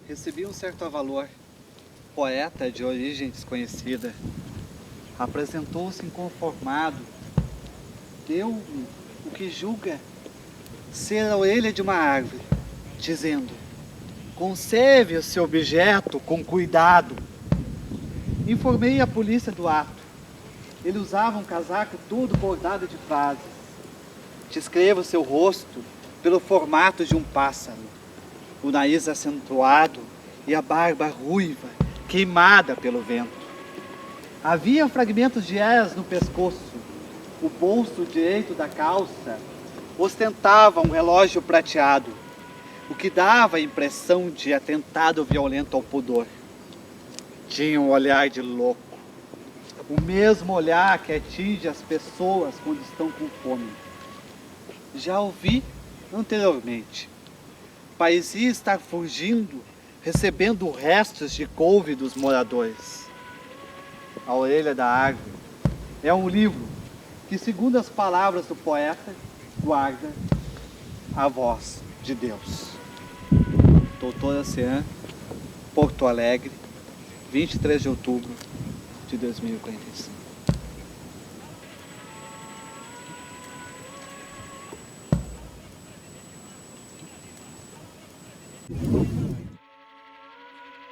Recebi um certo valor. Poeta de origem desconhecida. Apresentou-se inconformado. Deu-me o que julga ser a orelha de uma árvore, dizendo: conserve o seu objeto com cuidado. Informei a polícia do ato. Ele usava um casaco todo bordado de frases. Descreva o seu rosto pelo formato de um pássaro, o nariz acentuado e a barba ruiva, queimada pelo vento. Havia fragmentos de eras no pescoço. O bolso direito da calça ostentava um relógio prateado, o que dava a impressão de atentado violento ao pudor. Tinha um olhar de louco, o mesmo olhar que atinge as pessoas quando estão com fome. Já o vi anteriormente. Parecia estar fugindo, recebendo restos de couve dos moradores. A Orelha da Árvore é um livro que, segundo as palavras do poeta, guarda a voz de Deus. Doutor Ocean, Porto Alegre, 23 de outubro de 2045.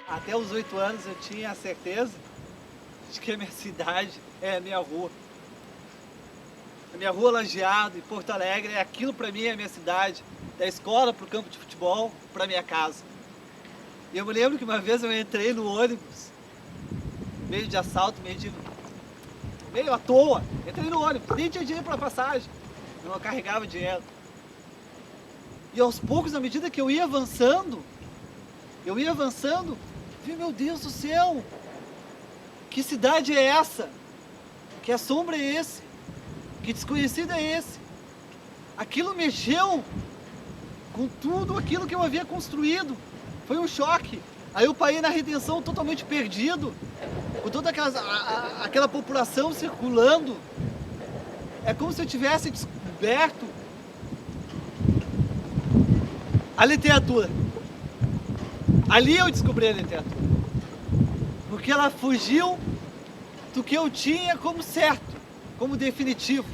Até os 8 anos eu tinha a certeza de que a minha cidade é a minha rua. A minha rua Lajeado, em Porto Alegre, é aquilo para mim, é a minha cidade. Da escola para o campo de futebol, para minha casa. E eu me lembro que uma vez eu entrei no ônibus, meio de assalto, meio à toa. Entrei no ônibus, nem tinha dinheiro para passagem. Eu não carregava dinheiro. E aos poucos, à medida que eu ia avançando, vi, meu Deus do céu, que cidade é essa? Que assombro é esse? Que desconhecido é esse? Aquilo mexeu com tudo aquilo que eu havia construído. Foi um choque. Aí eu parei na Redenção totalmente perdido, com toda aquela população circulando. É como se eu tivesse descoberto a literatura. Ali eu descobri a literatura. Porque ela fugiu do que eu tinha como certo, como definitivo.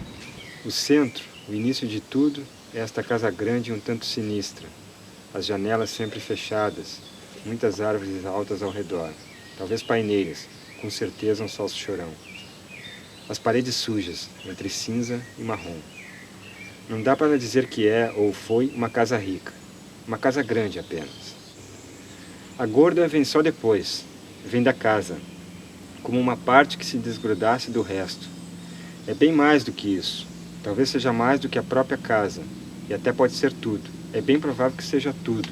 O centro, o início de tudo, é esta casa grande e um tanto sinistra. As janelas sempre fechadas, muitas árvores altas ao redor, talvez paineiras, com certeza um falso chorão. As paredes sujas, entre cinza e marrom. Não dá para dizer que é ou foi uma casa rica, uma casa grande apenas. A gorda vem só depois, vem da casa, como uma parte que se desgrudasse do resto. É bem mais do que isso, talvez seja mais do que a própria casa, e até pode ser tudo. É bem provável que seja tudo,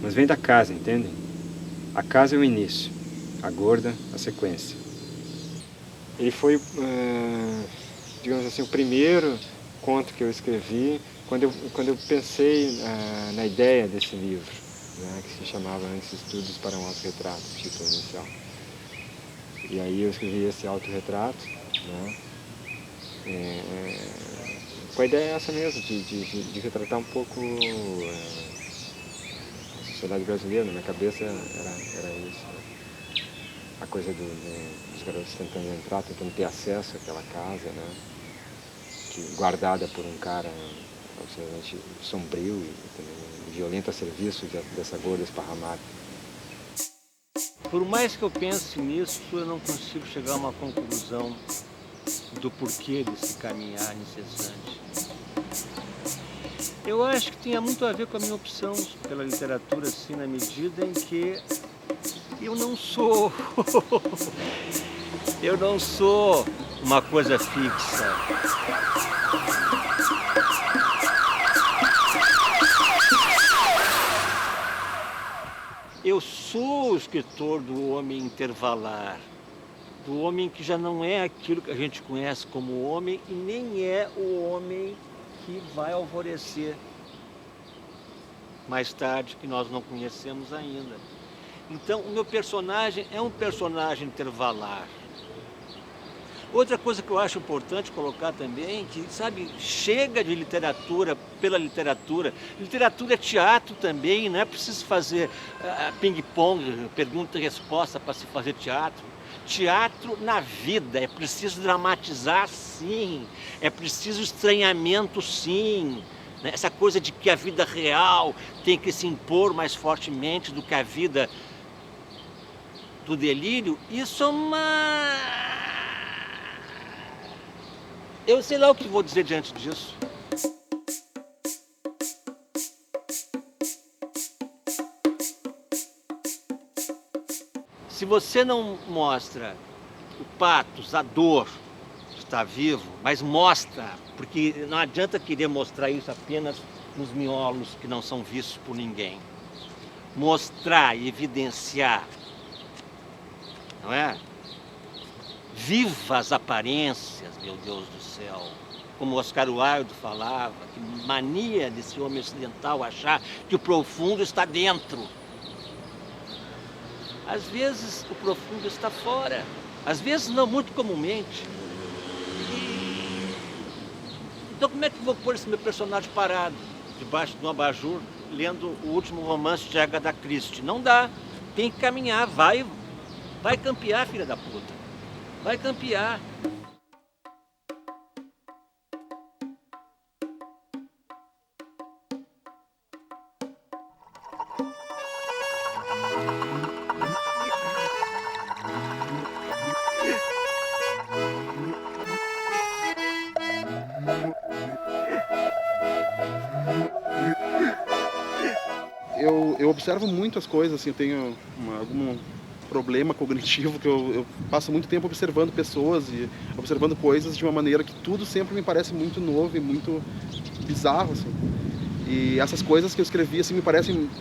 mas vem da casa, entendem? A casa é o início, a gorda a sequência. Ele foi, digamos assim, o primeiro conto que eu escrevi quando eu pensei na ideia desse livro, né, que se chamava Antes Estudos para um Autorretrato, o título inicial. E aí eu escrevi esse autorretrato, né, com a ideia essa mesmo, de retratar um pouco a sociedade brasileira. Na minha cabeça era isso, né? A coisa dos garotos tentando entrar, tentando ter acesso àquela casa, né, guardada por um cara absolutamente sombrio e também violento a serviço dessa gorda esparramada. Por mais que eu pense nisso, eu não consigo chegar a uma conclusão do porquê desse caminhar incessante. Eu acho que tinha muito a ver com a minha opção pela literatura, assim, na medida em que eu não sou uma coisa fixa. Eu sou o escritor do homem intervalar, do homem que já não é aquilo que a gente conhece como homem e nem é o homem que vai alvorecer mais tarde, que nós não conhecemos ainda. Então, o meu personagem é um personagem intervalar. Outra coisa que eu acho importante colocar também, que, sabe, chega de literatura pela literatura. Literatura é teatro também, não é preciso fazer ping-pong, pergunta e resposta para se fazer teatro. Teatro na vida, é preciso dramatizar sim, é preciso estranhamento sim. Né? Essa coisa de que a vida real tem que se impor mais fortemente do que a vida do delírio, isso é uma... Eu sei lá o que vou dizer diante disso. Se você não mostra o patos, a dor de estar vivo, mas mostra, porque não adianta querer mostrar isso apenas nos miolos que não são vistos por ninguém. Mostrar e evidenciar, não é? Vivas aparências, meu Deus do céu. Como Oscar Wilde falava, que mania desse homem ocidental achar que o profundo está dentro. Às vezes o profundo está fora, às vezes não, muito comumente. Então como é que eu vou pôr esse meu personagem parado, debaixo de um abajur, lendo o último romance de Agatha Christie? Não dá, tem que caminhar, vai campear, filha da puta, vai campear. Eu observo muito as coisas, assim, eu tenho algum problema cognitivo que eu passo muito tempo observando pessoas e observando coisas de uma maneira que tudo sempre me parece muito novo e muito bizarro, assim. E essas coisas que eu escrevi, assim,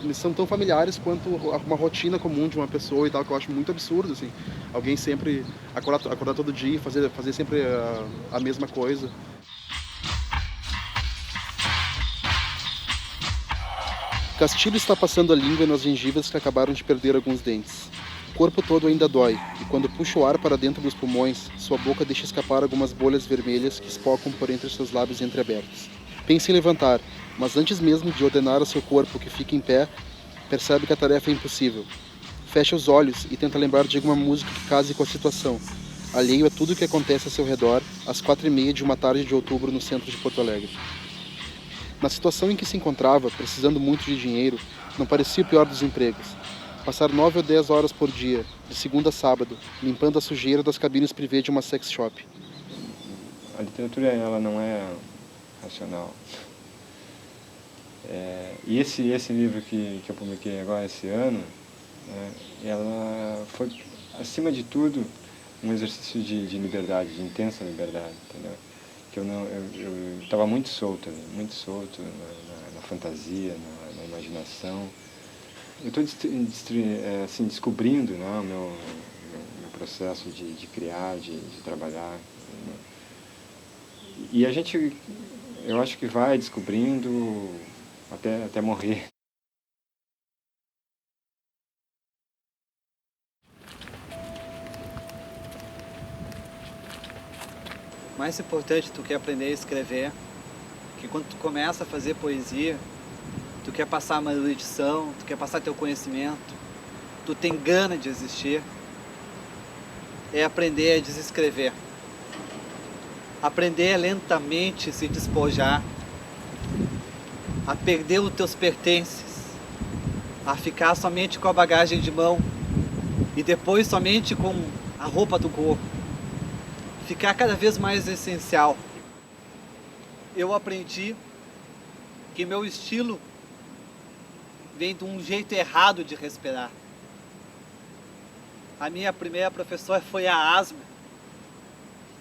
me são tão familiares quanto uma rotina comum de uma pessoa e tal, que eu acho muito absurdo, assim. Alguém sempre acordar todo dia e fazer sempre a mesma coisa. Castilho está passando a língua nas gengivas que acabaram de perder alguns dentes. O corpo todo ainda dói, e quando puxa o ar para dentro dos pulmões, sua boca deixa escapar algumas bolhas vermelhas que espocam por entre seus lábios entreabertos. Pensa em levantar, mas antes mesmo de ordenar ao seu corpo que fique em pé, percebe que a tarefa é impossível. Fecha os olhos e tenta lembrar de alguma música que case com a situação, alheio a tudo o que acontece a seu redor, às 4h30 de uma tarde de outubro no centro de Porto Alegre. Na situação em que se encontrava, precisando muito de dinheiro, não parecia o pior dos empregos. Passar 9 ou 10 horas por dia, de segunda a sábado, limpando a sujeira das cabines privê de uma sex shop. A literatura, ela não é racional. E esse livro que eu publiquei agora esse ano, né, ela foi, acima de tudo, um exercício de liberdade, de intensa liberdade, entendeu? Que eu estava muito solto na fantasia, na imaginação. Eu estou assim, descobrindo, né, o meu processo de criar, de trabalhar. Né? E a gente, eu acho que vai descobrindo até morrer. O mais importante tu quer aprender a escrever, que quando tu começa a fazer poesia, tu quer passar uma erudição, tu quer passar teu conhecimento, tu tem gana de existir, é aprender a desescrever. Aprender a lentamente se despojar, a perder os teus pertences, a ficar somente com a bagagem de mão e depois somente com a roupa do corpo. Ficar cada vez mais essencial. Eu aprendi que meu estilo vem de um jeito errado de respirar. A minha primeira professora foi a asma.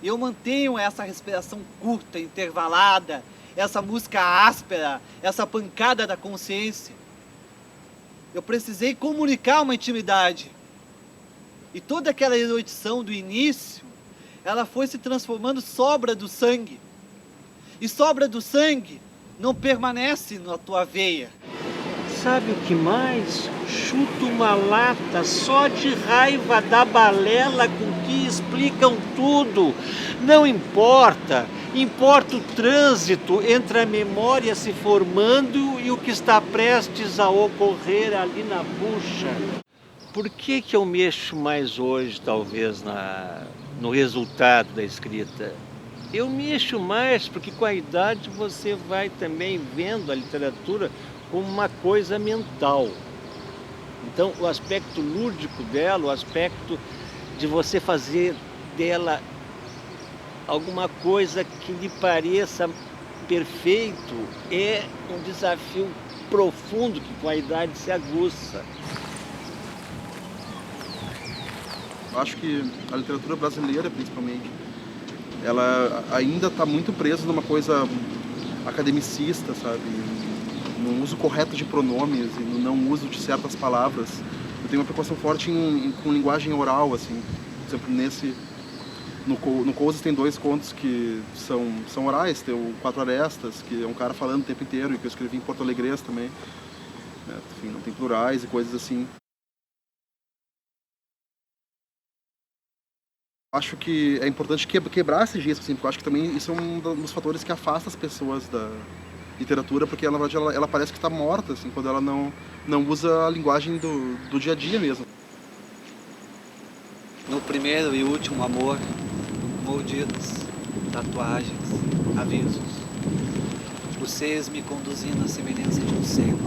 E eu mantenho essa respiração curta, intervalada, essa música áspera, essa pancada da consciência. Eu precisei comunicar uma intimidade. E toda aquela erudição do início, ela foi se transformando sobra do sangue. E sobra do sangue não permanece na tua veia. Sabe o que mais? Chuto uma lata só de raiva da balela com que explicam tudo. Não importa Importa o trânsito entre a memória se formando e o que está prestes a ocorrer ali na bucha. Por que eu mexo mais hoje, talvez, no resultado da escrita? Eu mexo mais porque com a idade você vai também vendo a literatura como uma coisa mental. Então, o aspecto lúdico dela, o aspecto de você fazer dela alguma coisa que lhe pareça perfeito, é um desafio profundo que com a idade se aguça. Acho que a literatura brasileira, principalmente, ela ainda está muito presa numa coisa academicista, sabe? No uso correto de pronomes e no não uso de certas palavras. Eu tenho uma preocupação forte com linguagem oral, assim. Por exemplo, no Cousas tem 2 contos que são orais. Tem o Quatro Arestas, que é um cara falando o tempo inteiro, e que eu escrevi em Porto Alegrês também. Enfim, não tem plurais e coisas assim. Acho que é importante quebrar esse gesto, assim, porque eu acho que também isso é um dos fatores que afasta as pessoas da literatura, porque na verdade ela parece que está morta, assim, quando ela não usa a linguagem do dia a dia mesmo. No primeiro e último amor, moldidos, tatuagens, avisos. Os seios me conduzindo à semelhança de um cego.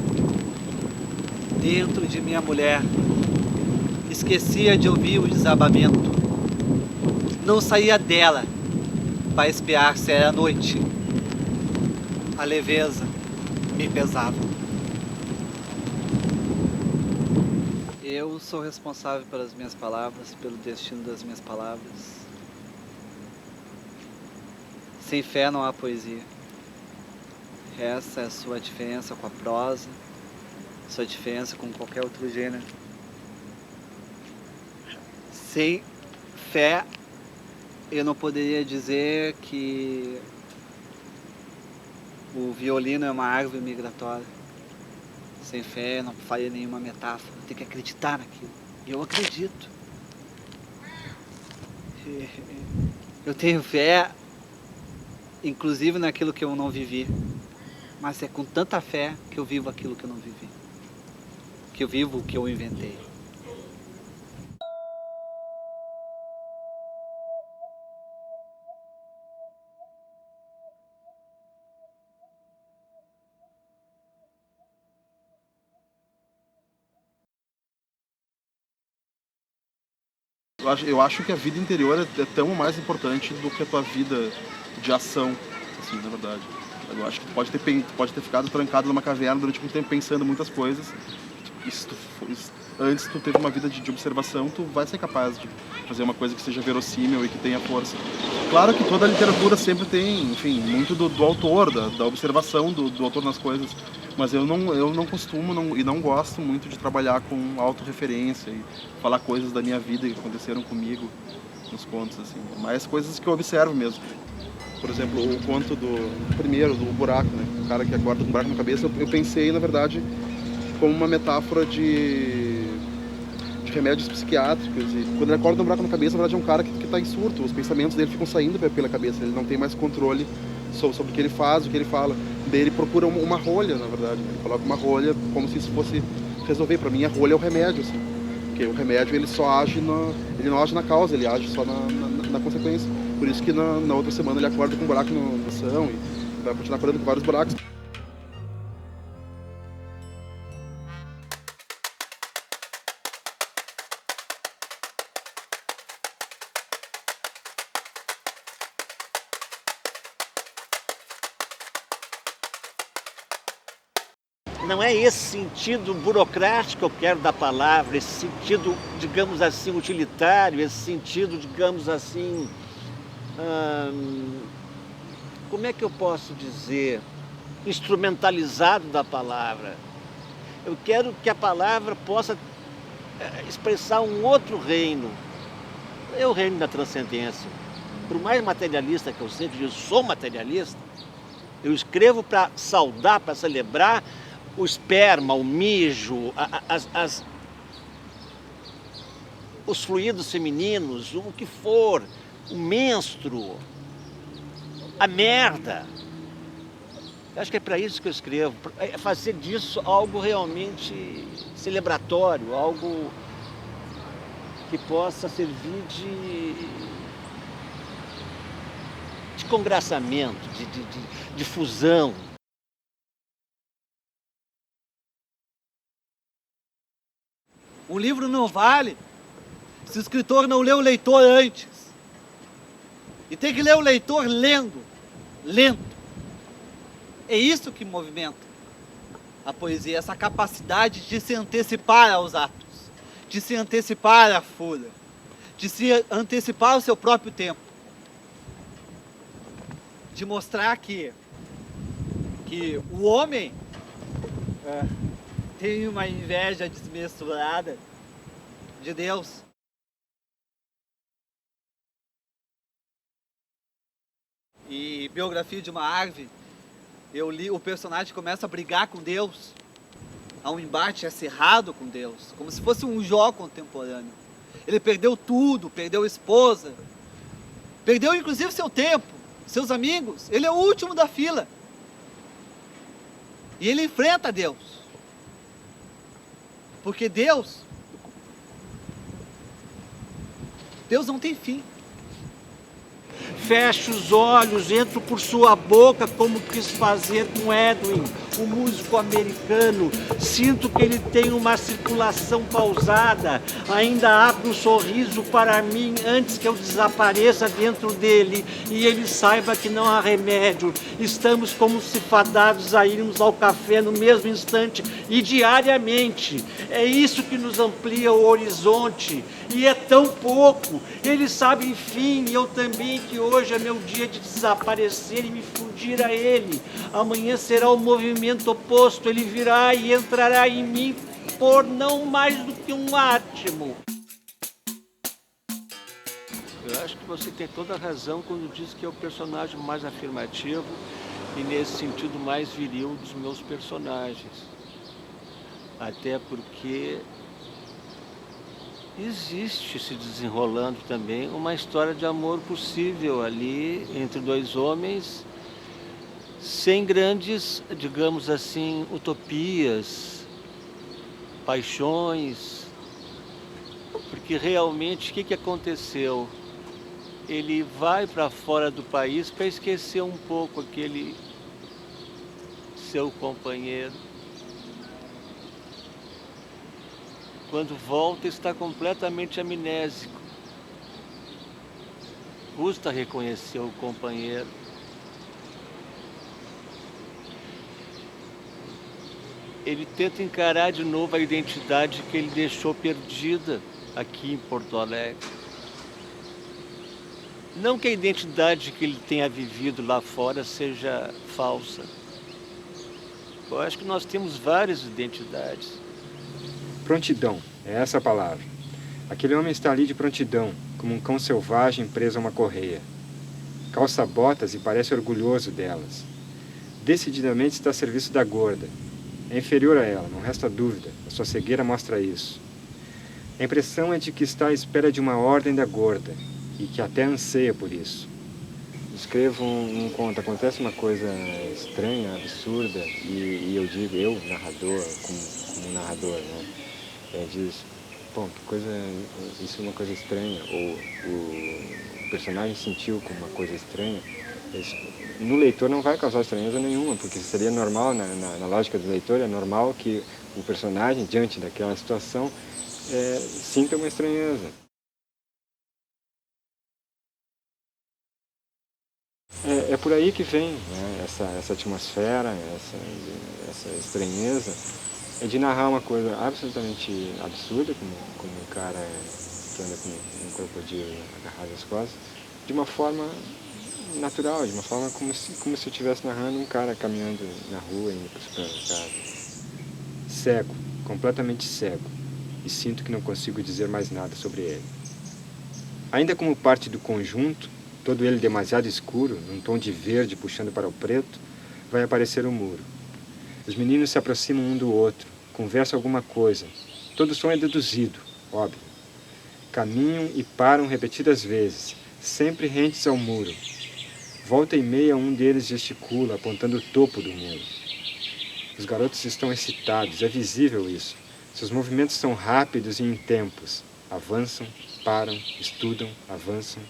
Dentro de minha mulher, esquecia de ouvir o desabamento. Não saía dela para espiar se era noite. A leveza me pesava. Eu sou responsável pelas minhas palavras, pelo destino das minhas palavras. Sem fé não há poesia. Essa é a sua diferença com a prosa, sua diferença com qualquer outro gênero. Sem fé, eu não poderia dizer que o violino é uma árvore migratória. Sem fé, não faria nenhuma metáfora. Tem que acreditar naquilo. E eu acredito. Eu tenho fé, inclusive naquilo que eu não vivi. Mas é com tanta fé que eu vivo aquilo que eu não vivi. Que eu vivo o que eu inventei. Eu acho que a vida interior é tão mais importante do que a tua vida de ação, assim, na verdade. Eu acho que tu pode ter ficado trancado numa caverna durante muito tempo pensando muitas coisas. E se antes tu teve uma vida de observação, tu vai ser capaz de fazer uma coisa que seja verossímil e que tenha força. Claro que toda a literatura sempre tem, enfim, muito do autor, da observação do autor nas coisas. Mas eu não costumo e não gosto muito de trabalhar com autorreferência e falar coisas da minha vida que aconteceram comigo nos contos, assim. Mais coisas que eu observo mesmo. Por exemplo, o conto do primeiro, do buraco, né? O cara que acorda com um buraco na cabeça, eu pensei, na verdade, como uma metáfora de remédios psiquiátricos. E quando ele acorda com um buraco na cabeça, na verdade é um cara que está em surto. Os pensamentos dele ficam saindo pela cabeça, ele não tem mais controle sobre o que ele faz, o que ele fala. Daí ele procura uma rolha, na verdade. Ele coloca uma rolha como se isso fosse resolver. Para mim, a rolha é o remédio, assim. Porque o remédio, ele só age ele não age na causa, ele age só na consequência. Por isso que na outra semana ele acorda com um buraco no coração e vai continuar acordando com vários buracos. Não é esse sentido burocrático que eu quero da palavra, esse sentido, digamos assim, utilitário, esse sentido, digamos assim, como é que eu posso dizer, instrumentalizado da palavra. Eu quero que a palavra possa expressar um outro reino. É o reino da transcendência. Por mais materialista que eu seja, eu sou materialista, eu escrevo para saudar, para celebrar o esperma, o mijo, os fluidos femininos, o que for, o menstruo, a merda. Eu acho que é para isso que eu escrevo, é fazer disso algo realmente celebratório, algo que possa servir de congraçamento, de fusão. Um livro não vale se o escritor não lê o leitor antes. E tem que ler o leitor lendo, lento. É isso que movimenta a poesia, essa capacidade de se antecipar aos atos, de se antecipar à fúria, de se antecipar ao seu próprio tempo, de mostrar que o homem tem uma inveja desmesurada de Deus. E Biografia de uma Árvore, eu li, o personagem começa a brigar com Deus, há um embate acirrado com Deus, como se fosse um Jó contemporâneo. Ele perdeu tudo, perdeu a esposa, perdeu inclusive seu tempo, seus amigos, ele é o último da fila. E ele enfrenta Deus, porque Deus não tem fim. Fecho os olhos, entro por sua boca como quis fazer com Edwin, o músico americano. Sinto que ele tem uma circulação pausada, ainda abre um sorriso para mim antes que eu desapareça dentro dele e ele saiba que não há remédio. Estamos como se fadados a irmos ao café no mesmo instante e diariamente. É isso que nos amplia o horizonte e é tão pouco. Ele sabe, enfim, e eu também, que hoje é meu dia de desaparecer e me fundir a ele. Amanhã será o movimento oposto, ele virá e entrará em mim por não mais do que um átimo. Eu acho que você tem toda a razão quando diz que é o personagem mais afirmativo e nesse sentido mais viril dos meus personagens. Até porque existe se desenrolando também uma história de amor possível ali entre dois homens, sem grandes, digamos assim, utopias, paixões, porque realmente o que aconteceu? Ele vai para fora do país para esquecer um pouco aquele seu companheiro. Quando volta, está completamente amnésico. Custa reconhecer o companheiro. Ele tenta encarar de novo a identidade que ele deixou perdida aqui em Porto Alegre. Não que a identidade que ele tenha vivido lá fora seja falsa. Eu acho que nós temos várias identidades. Prontidão, é essa a palavra. Aquele homem está ali de prontidão, como um cão selvagem preso a uma correia. Calça botas e parece orgulhoso delas. Decididamente está a serviço da gorda. É inferior a ela, não resta dúvida, a sua cegueira mostra isso. A impressão é de que está à espera de uma ordem da gorda, e que até anseia por isso. Escrevo um conto, acontece uma coisa estranha, absurda, e eu digo, eu, narrador, como narrador, né? Diz, bom, que coisa, isso é uma coisa estranha, ou o personagem sentiu como uma coisa estranha. No leitor não vai causar estranheza nenhuma, porque seria normal, na lógica do leitor, é normal que o personagem, diante daquela situação, sinta uma estranheza. É por aí que vem, né, essa atmosfera, essa estranheza. É de narrar uma coisa absolutamente absurda, como um cara que anda com um crocodilo agarrado às costas, de uma forma natural, de uma forma como se eu estivesse narrando um cara caminhando na rua, indo para o supermercado. Cego, completamente cego, e sinto que não consigo dizer mais nada sobre ele. Ainda como parte do conjunto, todo ele demasiado escuro, num tom de verde puxando para o preto, vai aparecer o muro. Os meninos se aproximam um do outro, conversam alguma coisa. Todo som é deduzido, óbvio. Caminham e param repetidas vezes, sempre rentes ao muro. Volta e meia um deles gesticula, apontando o topo do muro. Os garotos estão excitados, é visível isso. Seus movimentos são rápidos e intempos. Avançam, param, estudam, avançam.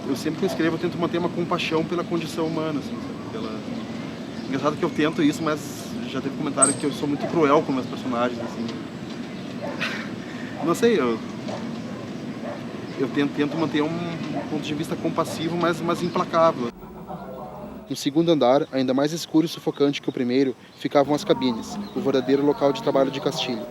Eu sempre que eu escrevo eu tento manter uma compaixão pela condição humana, assim, sabe? Engraçado que eu tento isso, mas já teve comentário que eu sou muito cruel com meus personagens, assim. Não sei, eu tento manter um ponto de vista compassivo, mas implacável. No segundo andar, ainda mais escuro e sufocante que o primeiro, ficavam as cabines, o verdadeiro local de trabalho de Castilho.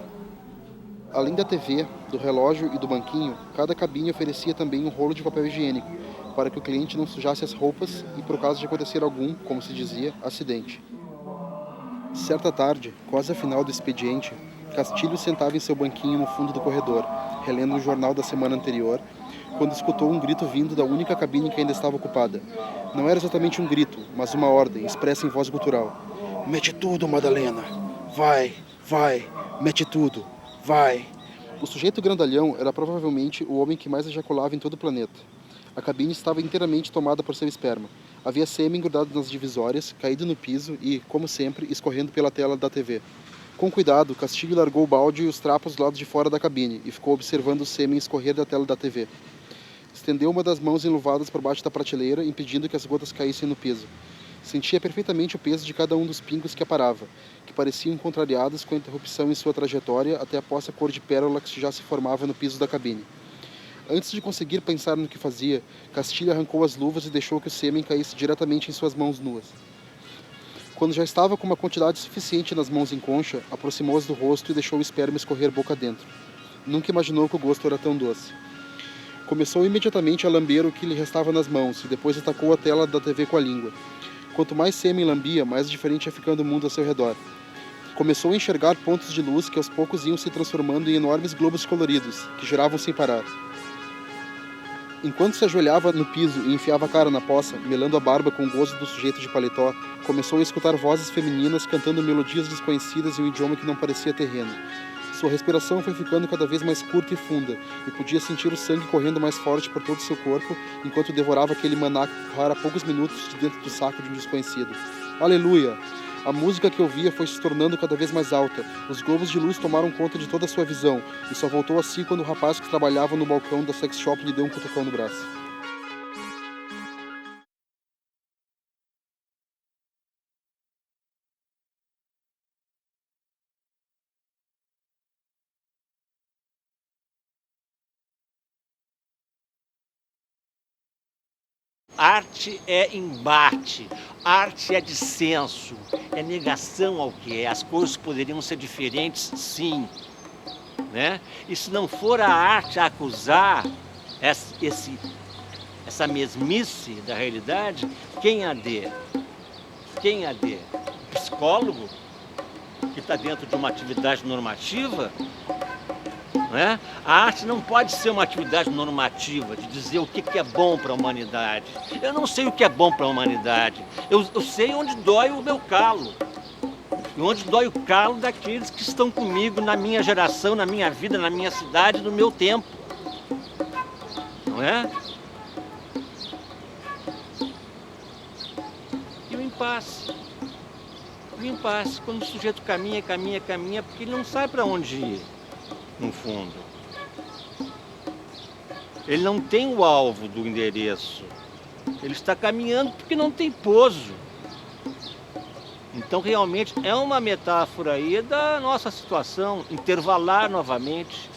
Além da TV, do relógio e do banquinho, cada cabine oferecia também um rolo de papel higiênico, para que o cliente não sujasse as roupas e por caso de acontecer algum, como se dizia, acidente. Certa tarde, quase ao final do expediente, Castilho sentava em seu banquinho no fundo do corredor, relendo o jornal da semana anterior, quando escutou um grito vindo da única cabine que ainda estava ocupada. Não era exatamente um grito, mas uma ordem, expressa em voz gutural. "Mete tudo, Madalena! Vai, vai, mete tudo, vai!" O sujeito grandalhão era provavelmente o homem que mais ejaculava em todo o planeta. A cabine estava inteiramente tomada por seu esperma. Havia sêmen grudado nas divisórias, caído no piso e, como sempre, escorrendo pela tela da TV. Com cuidado, Castilho largou o balde e os trapos do lado de fora da cabine e ficou observando o sêmen escorrer da tela da TV. Estendeu uma das mãos enluvadas por baixo da prateleira, impedindo que as gotas caíssem no piso. Sentia perfeitamente o peso de cada um dos pingos que aparava, que pareciam contrariados com a interrupção em sua trajetória até a poça cor de pérola que já se formava no piso da cabine. Antes de conseguir pensar no que fazia, Castilho arrancou as luvas e deixou que o sêmen caísse diretamente em suas mãos nuas. Quando já estava com uma quantidade suficiente nas mãos em concha, aproximou-as do rosto e deixou o esperma escorrer boca dentro. Nunca imaginou que o gosto era tão doce. Começou imediatamente a lamber o que lhe restava nas mãos e depois atacou a tela da TV com a língua. Quanto mais sêmen lambia, mais diferente ia ficando o mundo ao seu redor. Começou a enxergar pontos de luz que aos poucos iam se transformando em enormes globos coloridos, que giravam sem parar. Enquanto se ajoelhava no piso e enfiava a cara na poça, melando a barba com o gozo do sujeito de paletó, começou a escutar vozes femininas cantando melodias desconhecidas em um idioma que não parecia terreno. Sua respiração foi ficando cada vez mais curta e funda, e podia sentir o sangue correndo mais forte por todo o seu corpo, enquanto devorava aquele maná que correra poucos minutos de dentro do saco de um desconhecido. Aleluia! A música que ouvia foi se tornando cada vez mais alta. Os globos de luz tomaram conta de toda a sua visão, e só voltou a si quando o rapaz que trabalhava no balcão da sex shop lhe deu um cutucão no braço. Arte é embate, arte é dissenso, é negação ao que é. As coisas poderiam ser diferentes, sim. Né? E se não for a arte a acusar essa mesmice da realidade, quem a dê? Quem a dê? O psicólogo, que está dentro de uma atividade normativa? Né? A arte não pode ser uma atividade normativa, de dizer o que é bom para a humanidade. Eu não sei o que é bom para a humanidade. Eu sei onde dói o meu calo. E onde dói o calo daqueles que estão comigo na minha geração, na minha vida, na minha cidade, no meu tempo. Não é? E o impasse. O impasse, quando o sujeito caminha, porque ele não sabe para onde ir. No fundo, ele não tem o alvo do endereço, ele está caminhando porque não tem pouso. Então realmente é uma metáfora aí da nossa situação, intervalar novamente,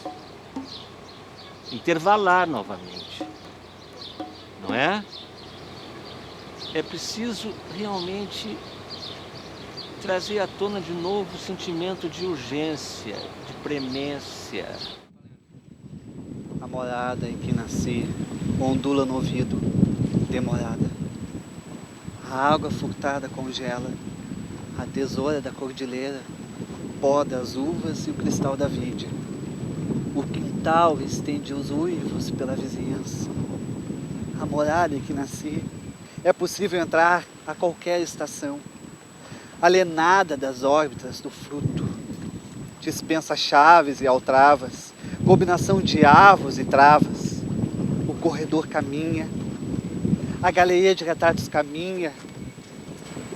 não é? É preciso realmente trazer à tona de novo o sentimento de urgência, de premência. A morada em que nasci ondula no ouvido, demorada. A água furtada congela, a tesoura da cordilheira poda as uvas e o cristal da vide. O quintal estende os uivos pela vizinhança. A morada em que nasci é possível entrar a qualquer estação. Alienada das órbitas do fruto, dispensa chaves e altravas, combinação de avos e travas. O corredor caminha, A galeria de retratos caminha.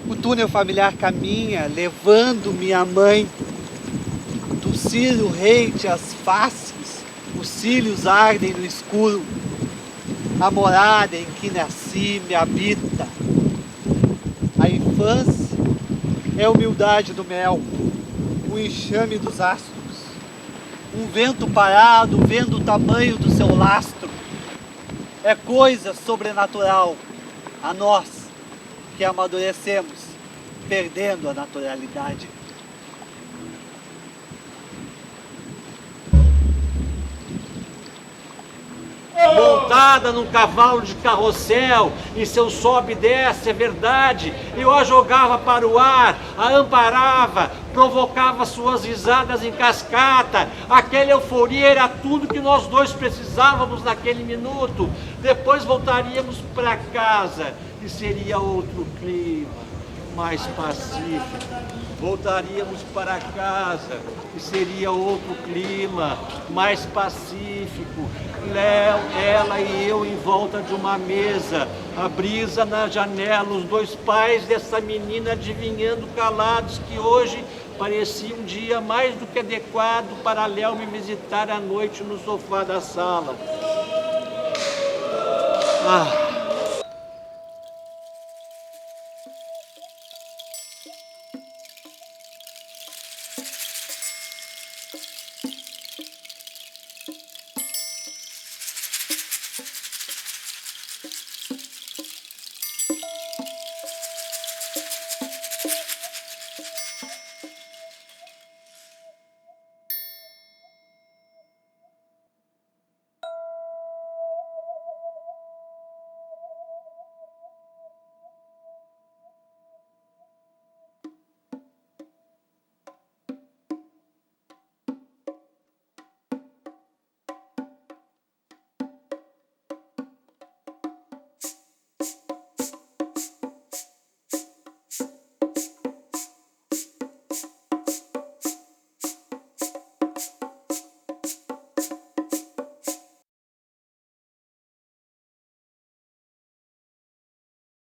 O túnel familiar caminha, levando minha mãe. Do cílio rente as faces, os cílios ardem no escuro. A morada em que nasci me habita. A infância é a humildade do mel, o enxame dos astros. Um vento parado vendo o tamanho do seu lastro. É coisa sobrenatural a nós que amadurecemos, perdendo a naturalidade. Montada num cavalo de carrossel, em seu sobe e desce, é verdade. Eu a jogava para o ar, a amparava, provocava suas risadas em cascata. Aquela euforia era tudo que nós dois precisávamos naquele minuto. Depois voltaríamos para casa e seria outro clima, mais pacífico. Voltaríamos para casa e seria outro clima, mais pacífico. Léo, ela e eu em volta de uma mesa, a brisa na janela, os dois pais dessa menina adivinhando calados que hoje parecia um dia mais do que adequado para Léo me visitar à noite no sofá da sala.